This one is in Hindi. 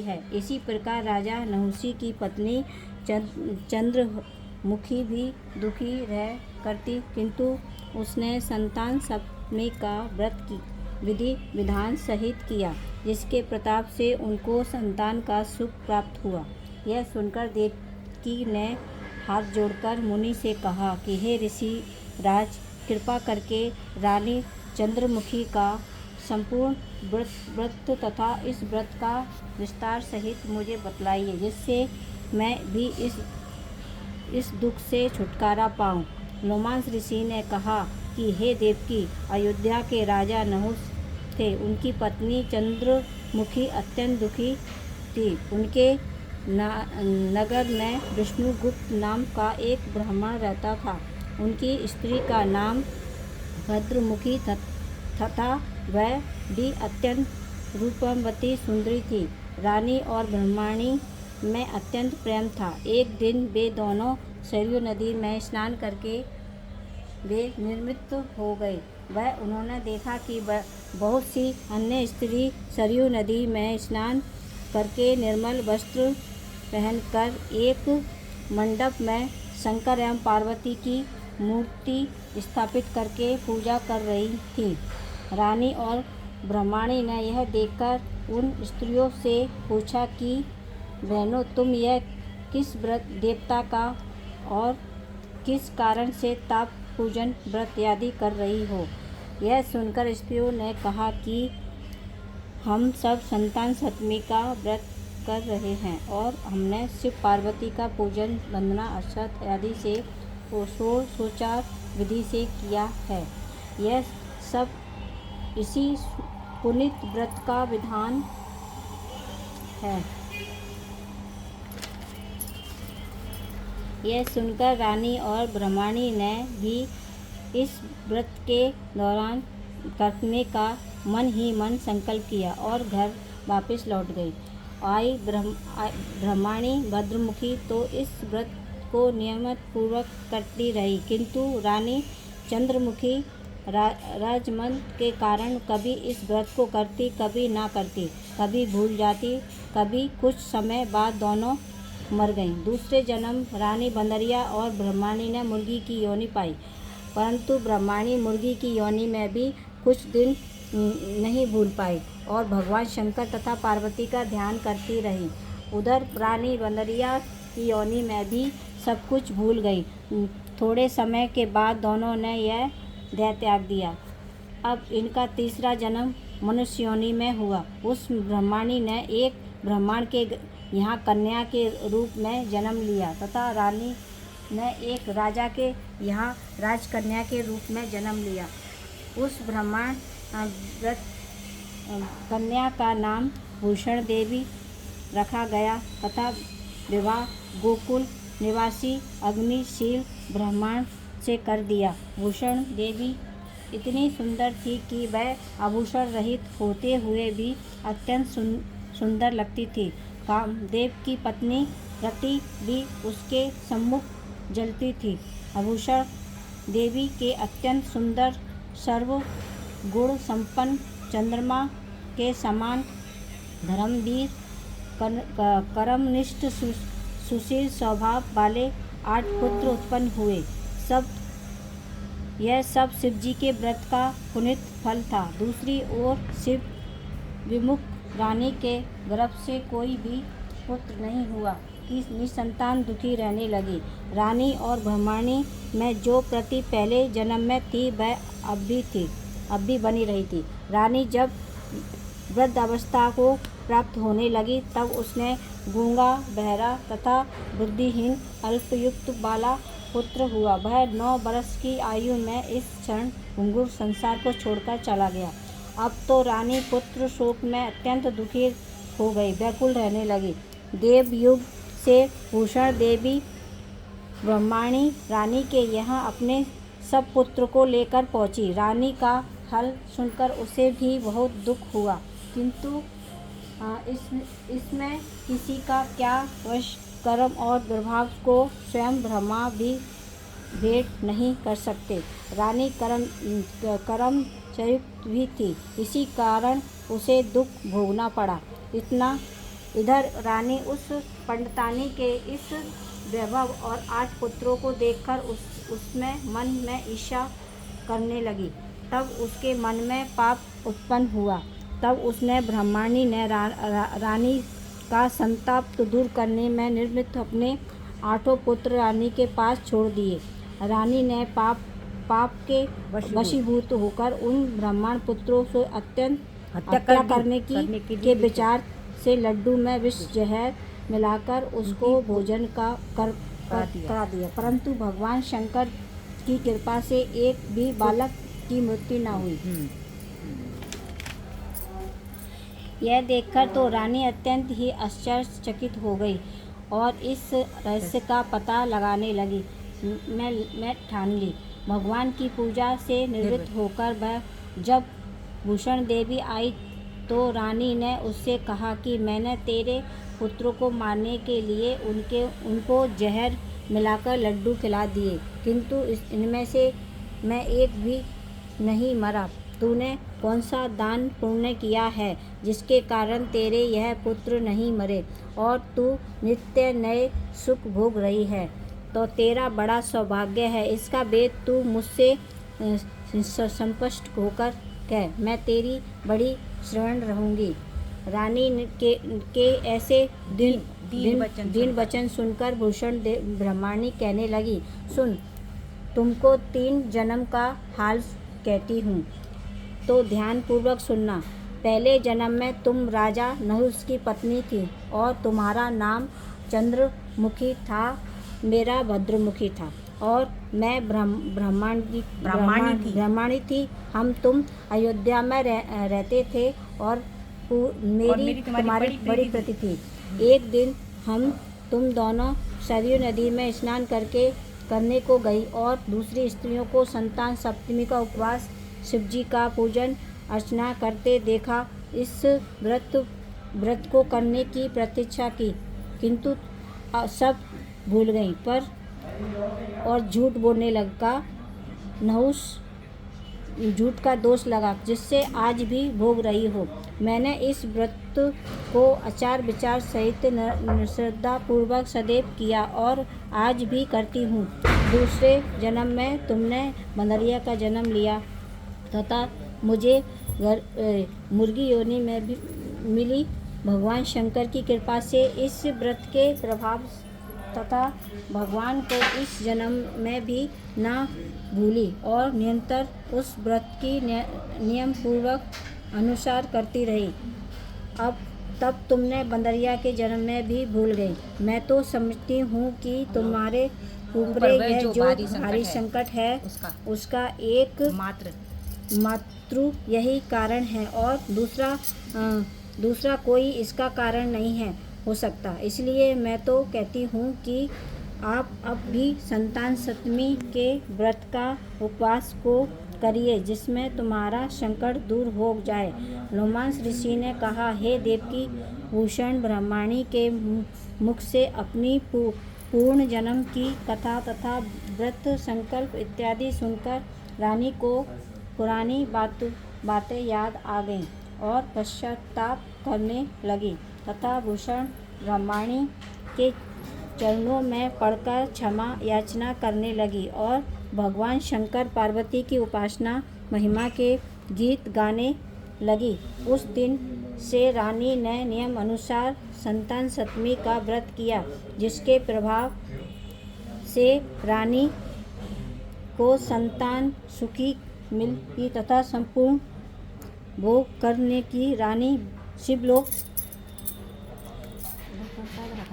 है। इसी प्रकार राजा नहुषी की पत्नी चंद्रमुखी भी दुखी रह करती, किंतु उसने संतान सप्तमी का व्रत की विधि विधान सहित किया, जिसके प्रताप से उनको संतान का सुख प्राप्त हुआ। यह सुनकर देवकी ने हाथ जोड़कर मुनि से कहा कि हे ऋषि राज, कृपा करके रानी चंद्रमुखी का संपूर्ण व्रत तथा इस व्रत का विस्तार सहित मुझे बतलाइए, जिससे मैं भी इस दुख से छुटकारा पाऊँ। लोमांस ऋषि ने कहा कि हे देवकी, अयोध्या के राजा नहुष थे। उनकी पत्नी चंद्रमुखी अत्यंत दुखी थी। उनके नगर में विष्णुगुप्त नाम का एक ब्राह्मण रहता था। उनकी स्त्री का नाम भद्रमुखी तथा वह भी अत्यंत रूपवती सुंदरी थी। रानी और ब्रह्मणी में अत्यंत प्रेम था। एक दिन वे दोनों सरयू नदी में स्नान करके वे निर्मित हो गए। उन्होंने देखा कि बहुत सी अन्य स्त्री सरयू नदी में स्नान करके निर्मल वस्त्र पहनकर एक मंडप में शंकर एवं पार्वती की मूर्ति स्थापित करके पूजा कर रही थी। रानी और ब्रह्मणी ने यह देखकर उन स्त्रियों से पूछा कि बहनों, तुम यह किस देवता का और किस कारण से ताप पूजन व्रत आदि कर रही हो। यह सुनकर स्त्रियों ने कहा कि हम सब संतान सप्तमी का व्रत कर रहे हैं और हमने शिव पार्वती का पूजन वंदना अक्षत आदि से षोडशोपचार विधि से किया है। यह सब इसी पुनीत व्रत का विधान है। यह सुनकर रानी और ब्रह्मणी ने भी इस व्रत के दौरान करने का मन ही मन संकल्प किया और घर वापस लौट गई। ब्रह्मणी भद्रमुखी तो इस व्रत को नियमित पूर्वक करती रही, किंतु रानी चंद्रमुखी राजमंद के कारण कभी इस व्रत को करती, कभी ना करती, कभी भूल जाती, कभी कुछ समय बाद दोनों मर गईं। दूसरे जन्म रानी बंदरिया और ब्रह्मणी ने मुर्गी की योनि पाई, परंतु ब्रह्मणी मुर्गी की योनि में भी कुछ दिन नहीं भूल पाई और भगवान शंकर तथा पार्वती का ध्यान करती रही। उधर रानी बंदरिया की योनि में भी सब कुछ भूल गई। थोड़े समय के बाद दोनों ने यह देह त्याग दिया। अब इनका तीसरा जन्म मनुष्य योनि में हुआ। उस ब्रह्मणी ने एक ब्राह्मण के यहाँ कन्या के रूप में जन्म लिया तथा रानी ने एक राजा के यहाँ राजकन्या के रूप में जन्म लिया। उस ब्राह्मण कन्या का नाम भूषण देवी रखा गया तथा विवाह गोकुल निवासी अग्निशील ब्राह्मण से कर दिया। भूषण देवी इतनी सुंदर थी कि वह आभूषण रहित होते हुए भी अत्यंत सुंदर लगती थी। कामदेव की पत्नी रति भी उसके सम्मुख जलती थी। आभूषण देवी के अत्यंत सुंदर सर्व गुण संपन्न चंद्रमा के समान धर्मवीर कर्मनिष्ठ सुशील स्वभाव वाले 8 पुत्र उत्पन्न हुए। यह सब शिवजी के व्रत का पुनीत फल था। दूसरी ओर शिव विमुख रानी के गर्भ से कोई भी पुत्र नहीं हुआ कि निसंतान दुखी रहने लगी। रानी और ब्रह्मणी में जो प्रति पहले जन्म में थी वह अब भी बनी रही थी। रानी जब वृद्धावस्था को प्राप्त होने लगी तब उसने गूंगा, बहरा तथा बुद्धिहीन अल्पयुक्त वाला पुत्र हुआ। वह 9 वर्ष की आयु में इस क्षण घुंघरू संसार को छोड़कर चला गया। अब तो रानी पुत्र शोक में अत्यंत दुखी हो गई, व्याकुल रहने लगी। देवयुग से भूषण देवी ब्रह्मणी रानी के यहाँ अपने सब पुत्र को लेकर पहुँची। रानी का हाल सुनकर उसे भी बहुत दुख हुआ, किंतु इसमें किसी का क्या वश, कर्म और दुर्भाग्य को स्वयं ब्रह्मा भी भेद नहीं कर सकते। रानी कर्म चरित भी थी, इसी कारण उसे दुख भोगना पड़ा। इतना इधर रानी उस पंडितानी के इस वैभव और 8 पुत्रों को देखकर उसमें मन में ईर्ष्या करने लगी। तब उसके मन में पाप उत्पन्न हुआ। तब उसने ब्रह्माणी ने रानी का संताप दूर करने में निर्मित अपने 8 पुत्र रानी के पास छोड़ दिए। रानी ने पाप के वशीभूत होकर उन ब्राह्मण पुत्रों से अत्यंत हत्या करने के विचार से लड्डू में विष जहर मिलाकर उसको भोजन करा दिया। परंतु भगवान शंकर की कृपा से एक भी बालक की मृत्यु न हुई। यह देखकर तो रानी अत्यंत ही आश्चर्यचकित हो गई और इस रहस्य का पता लगाने लगी। मैं ठान ली। भगवान की पूजा से निवृत्त होकर वह जब भूषण देवी आई तो रानी ने उससे कहा कि मैंने तेरे पुत्रों को मारने के लिए उनको जहर मिलाकर लड्डू खिला दिए, किंतु इनमें से मैं एक भी नहीं मरा। तूने कौन सा दान पुण्य किया है जिसके कारण तेरे यह पुत्र नहीं मरे और तू नित्य नए सुख भोग रही है? तो तेरा बड़ा सौभाग्य है। इसका भेद तू मुझसे संतुष्ट होकर कह, मैं तेरी बड़ी शरण रहूँगी। रानी के ऐसे दीन वचन सुनकर भूषण ब्रह्माणी कहने लगी, सुन, तुमको 3 जन्म का हाल कहती हूँ तो ध्यान पूर्वक सुनना। पहले जन्म में तुम राजा नहुस की पत्नी थी और तुम्हारा नाम चंद्रमुखी था, मेरा भद्रमुखी था और मैं ब्राह्मणी थी। हम तुम अयोध्या में रहते थे और मेरी तुम्हारी बड़ी प्रीति थी। एक दिन तुम दोनों सरयू नदी में स्नान करने को गई और दूसरी स्त्रियों को संतान सप्तमी का उपवास, शिवजी का पूजन अर्चना करते देखा। इस व्रत को करने की प्रतीक्षा की, किंतु सब भूल गई और झूठ बोलने लगा। नहुस झूठ का दोष लगा, जिससे आज भी भोग रही हो। मैंने इस व्रत को आचार विचार सहित श्रद्धा पूर्वक सदैव किया और आज भी करती हूँ। दूसरे जन्म में तुमने बंदरिया का जन्म लिया तथा मुझे मुर्गी योनि में भी मिली। भगवान शंकर की कृपा से इस व्रत के प्रभाव तथा भगवान को इस जन्म में भी न भूली और निरंतर उस व्रत की नियम पूर्वक अनुसार करती रही। तब तुमने बंदरिया के जन्म में भी भूल गई। मैं तो समझती हूँ कि तुम्हारे ऊपर यह जो भारी संकट है उसका एक मात्र यही कारण है और दूसरा कोई इसका कारण नहीं है हो सकता। इसलिए मैं तो कहती हूँ कि आप अब भी संतान सप्तमी के व्रत का उपवास को करिए, जिसमें तुम्हारा संकट दूर हो जाए। लोमांस ऋषि ने कहा, हे देवकी, भूषण ब्रह्माणी के मुख से अपनी पूर्ण जन्म की कथा तथा व्रत संकल्प इत्यादि सुनकर रानी को पुरानी बातें याद आ गईं और पश्चाताप करने लगी तथा भूषण ब्रह्माणी के चरणों में पड़कर क्षमा याचना करने लगी और भगवान शंकर पार्वती की उपासना महिमा के गीत गाने लगी। उस दिन से रानी ने नियम अनुसार संतान सप्तमी का व्रत किया, जिसके प्रभाव से रानी को संतान सुखी मिली तथा संपूर्ण भोग करने की रानी शिवलोक